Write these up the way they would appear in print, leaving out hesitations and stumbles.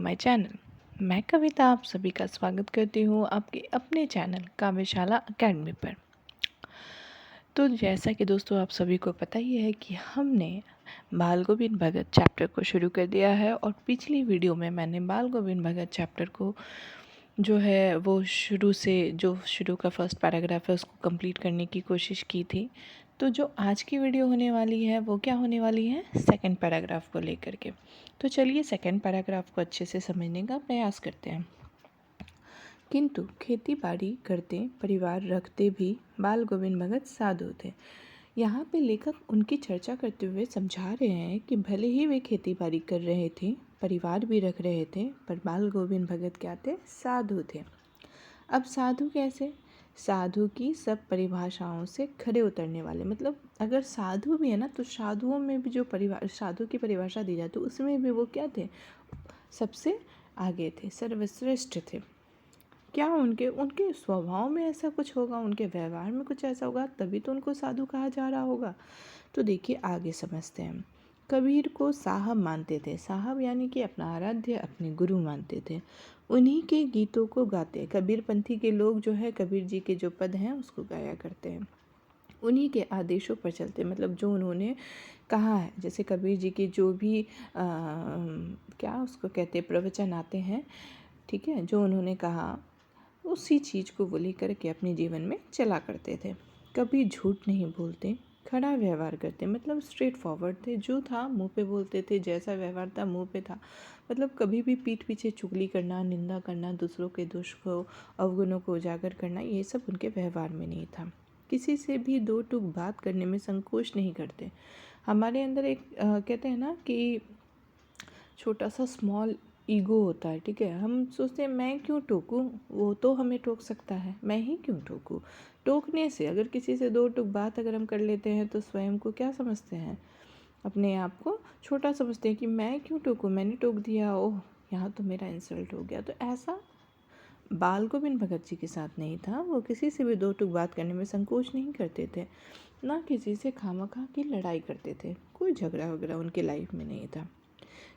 My channel. मैं कविता आप सभी का स्वागत करती हूँ आपके अपने चैनल काव्यशाला एकेडमी पर। तो जैसा कि दोस्तों आप सभी को पता ही है कि हमने बाल गोविंद भगत चैप्टर को शुरू कर दिया है और पिछली वीडियो में मैंने बाल गोविंद भगत चैप्टर को जो है वो शुरू का फर्स्ट पैराग्राफ है उसको कंप्लीट करने की कोशिश की थी। तो जो आज की वीडियो होने वाली है वो क्या होने वाली है, सेकंड पैराग्राफ को लेकर के। तो चलिए सेकंड पैराग्राफ को अच्छे से समझने का प्रयास करते हैं। किंतु खेती बाड़ी करते परिवार रखते भी बाल गोविंद भगत साधु थे। यहाँ पे लेखक उनकी चर्चा करते हुए समझा रहे हैं कि भले ही वे खेती बाड़ी कर रहे थे, परिवार भी रख रहे थे, पर बाल गोविंद भगत क्या थे, साधु थे। अब साधु कैसे? साधु की सब परिभाषाओं से खरे उतरने वाले, मतलब अगर साधु भी है ना तो साधुओं में भी जो साधु की परिभाषा दी जाती है उसमें भी वो क्या थे, सबसे आगे थे, सर्वश्रेष्ठ थे। क्या उनके उनके स्वभाव में ऐसा कुछ होगा, उनके व्यवहार में कुछ ऐसा होगा, तभी तो उनको साधु कहा जा रहा होगा। तो देखिए आगे समझते हैं। कबीर को साहब मानते थे, साहब यानी कि अपना आराध्य, अपने गुरु मानते थे। उन्हीं के गीतों को गाते, कबीरपंथी के लोग जो है कबीर जी के जो पद हैं उसको गाया करते हैं। उन्हीं के आदेशों पर चलते, मतलब जो उन्होंने कहा है, जैसे कबीर जी के जो भी क्या उसको कहते हैं, प्रवचन आते हैं, ठीक है, जो उन्होंने कहा उसी चीज़ को वो लेकर के अपने जीवन में चला करते थे। कभी झूठ नहीं बोलते, खड़ा व्यवहार करते, मतलब स्ट्रेट फॉरवर्ड थे, जो था मुंह पे बोलते थे, जैसा व्यवहार था मुंह पे था। मतलब कभी भी पीठ पीछे चुगली करना, निंदा करना, दूसरों के दोष को, अवगुणों को उजागर करना, ये सब उनके व्यवहार में नहीं था। किसी से भी दो टूक बात करने में संकोच नहीं करते। हमारे अंदर एक कहते हैं ना कि छोटा सा स्मॉल ईगो होता है, ठीक है। हम सोचते हैं मैं क्यों टोकूं, वो तो हमें टोक सकता है, मैं ही क्यों टोकूं। टोकने से, अगर किसी से दो टूक बात अगर हम कर लेते हैं तो स्वयं को क्या समझते हैं, अपने आप को छोटा समझते हैं कि मैं क्यों टोकूं, मैंने टोक दिया, ओह यहाँ तो मेरा इंसल्ट हो गया। तो ऐसा बाल गोविंद भगत जी के साथ नहीं था। वो किसी से भी दो टूक बात करने में संकोच नहीं करते थे, ना किसी से खामखा की लड़ाई करते थे। कोई झगड़ा वगैरह उनके लाइफ में नहीं था।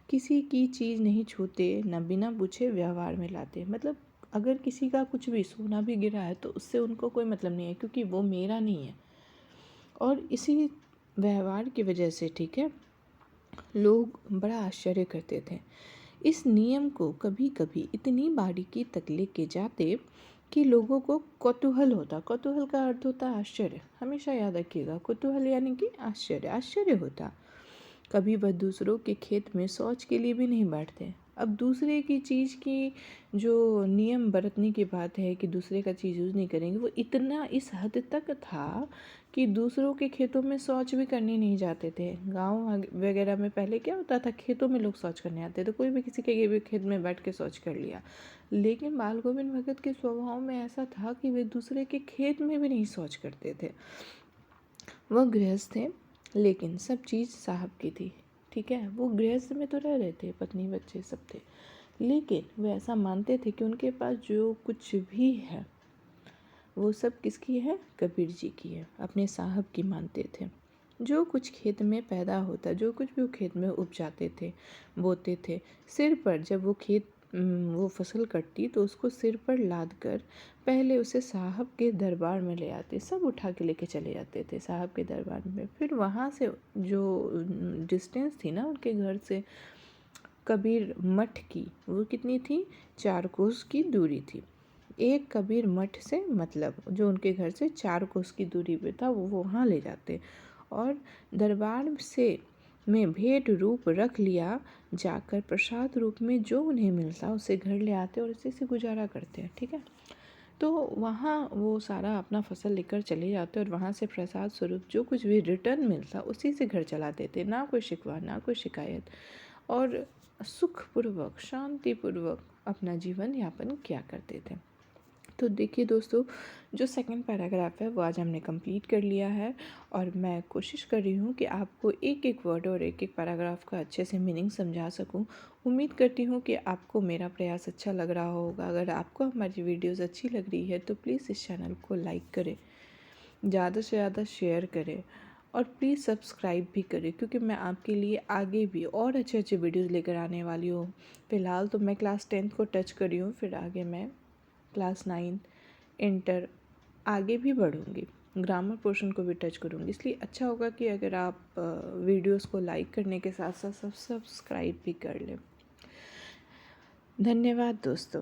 किसी की चीज़ नहीं छूते, न बिना पूछे व्यवहार में लाते, मतलब अगर किसी का कुछ भी सोना भी गिरा है तो उससे उनको कोई मतलब नहीं है, क्योंकि वो मेरा नहीं है। और इसी व्यवहार की वजह से, ठीक है, लोग बड़ा आश्चर्य करते थे। इस नियम को कभी कभी इतनी बारीकी तक लेके जाते कि लोगों को कौतूहल होता। कौतूहल का अर्थ होता है आश्चर्य, हमेशा याद रखिएगा, कौतूहल यानी कि आश्चर्य, आश्चर्य होता। कभी वह दूसरों के खेत में शौच के लिए भी नहीं बैठते। अब दूसरे की चीज़ की जो नियम बरतने की बात है कि दूसरे का चीज़ यूज़ नहीं करेंगे, वो इतना इस हद तक था कि दूसरों के खेतों में शौच भी करने नहीं जाते थे। गांव वगैरह में पहले क्या होता था, खेतों में लोग शौच करने आते थे, कोई भी किसी के भी खेत में बैठ के शौच कर लिया। लेकिन बाल गोविंद भगत के स्वभाव में ऐसा था कि वे दूसरे के खेत में भी नहीं शौच करते थे। वह गृहस्थ थे, लेकिन सब चीज़ साहब की थी, ठीक है। वो गृहस्थ में तो रह रहे थे, पत्नी बच्चे सब थे, लेकिन वे ऐसा मानते थे कि उनके पास जो कुछ भी है वो सब किसकी है, कबीर जी की है, अपने साहब की मानते थे। जो कुछ खेत में पैदा होता, जो कुछ भी वो खेत में उपजाते थे, बोते थे, सिर पर जब वो फसल कटती तो उसको सिर पर लाद कर पहले उसे साहब के दरबार में ले आते, सब उठा के लेके चले जाते थे साहब के दरबार में। फिर वहाँ से जो डिस्टेंस थी ना उनके घर से कबीर मठ की, वो कितनी थी, 4 कोस की दूरी थी। एक कबीर मठ से, मतलब जो उनके घर से 4 कोस की दूरी पे था, वो वहाँ ले जाते और दरबार से में भेंट रूप रख लिया जाकर प्रसाद रूप में जो उन्हें मिलता उसे घर ले आते और इसी से गुजारा करते हैं, ठीक है। तो वहाँ वो सारा अपना फसल लेकर चले जाते और वहाँ से प्रसाद स्वरूप जो कुछ भी रिटर्न मिलता उसी से घर चलाते थे, ना कोई शिकवा ना कोई शिकायत, और सुखपूर्वक शांतिपूर्वक अपना जीवन यापन किया करते थे। तो देखिए दोस्तों, जो सेकंड पैराग्राफ है वो आज हमने कंप्लीट कर लिया है और मैं कोशिश कर रही हूँ कि आपको एक एक वर्ड और एक एक पैराग्राफ का अच्छे से मीनिंग समझा सकूँ। उम्मीद करती हूँ कि आपको मेरा प्रयास अच्छा लग रहा होगा। अगर आपको हमारी वीडियोज़ अच्छी लग रही है तो प्लीज़ इस चैनल को लाइक करें, ज़्यादा से ज़्यादा शेयर करें और प्लीज़ सब्सक्राइब भी करें, क्योंकि मैं आपके लिए आगे भी और अच्छे अच्छे वीडियोज़ लेकर आने वाली हूँ। फ़िलहाल तो मैं क्लास 10th को टच करी हूँ, फिर आगे मैं क्लास 9th इंटर आगे भी बढ़ूँगी, ग्रामर पोर्शन को भी टच करूँगी। इसलिए अच्छा होगा कि अगर आप वीडियोस को लाइक करने के साथ साथ सब्सक्राइब भी कर लें। धन्यवाद दोस्तों।